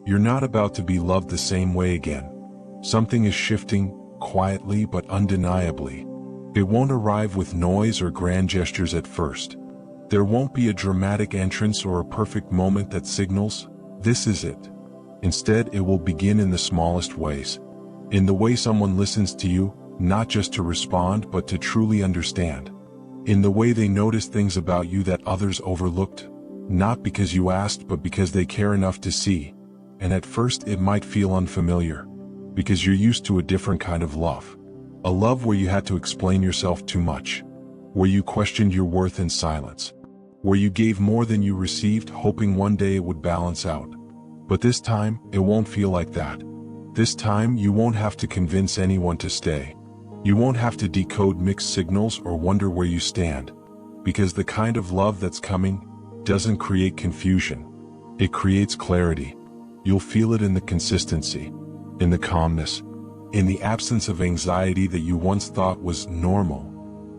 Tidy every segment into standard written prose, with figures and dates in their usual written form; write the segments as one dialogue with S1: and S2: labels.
S1: You're not about to be loved the same way again. Something is shifting, quietly but undeniably. It won't arrive with noise or grand gestures at first. There won't be a dramatic entrance or a perfect moment that signals, "This is it." Instead, it will begin in the smallest ways. In the way someone listens to you, not just to respond but to truly understand. In the way they notice things about you that others overlooked, not because you asked but because they care enough to see. And at first it might feel unfamiliar, because you're used to a different kind of love. A love where you had to explain yourself too much, where you questioned your worth in silence, where you gave more than you received hoping one day it would balance out. But this time, it won't feel like that. This time, you won't have to convince anyone to stay. You won't have to decode mixed signals or wonder where you stand, because the kind of love that's coming doesn't create confusion. It creates clarity. You'll feel it in the consistency, in the calmness, in the absence of anxiety that you once thought was normal.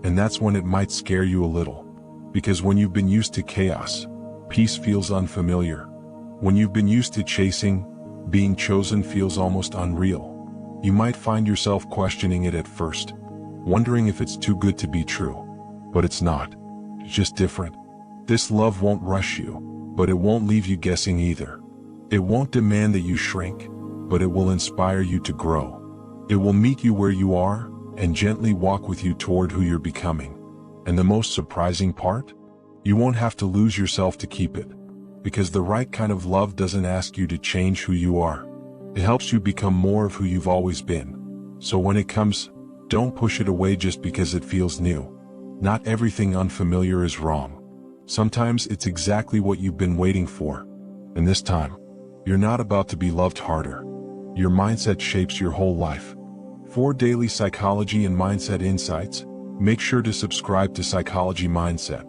S1: And that's when it might scare you a little. Because when you've been used to chaos, peace feels unfamiliar. When you've been used to chasing, being chosen feels almost unreal. You might find yourself questioning it at first, wondering if it's too good to be true. But it's not. It's just different. This love won't rush you, but it won't leave you guessing either. It won't demand that you shrink, but it will inspire you to grow. It will meet you where you are and gently walk with you toward who you're becoming. And the most surprising part? You won't have to lose yourself to keep it. Because the right kind of love doesn't ask you to change who you are. It helps you become more of who you've always been. So when it comes, don't push it away just because it feels new. Not everything unfamiliar is wrong. Sometimes it's exactly what you've been waiting for. And this time, you're not about to be loved harder. Your mindset shapes your whole life. For daily psychology and mindset insights, make sure to subscribe to Psychology Mindset.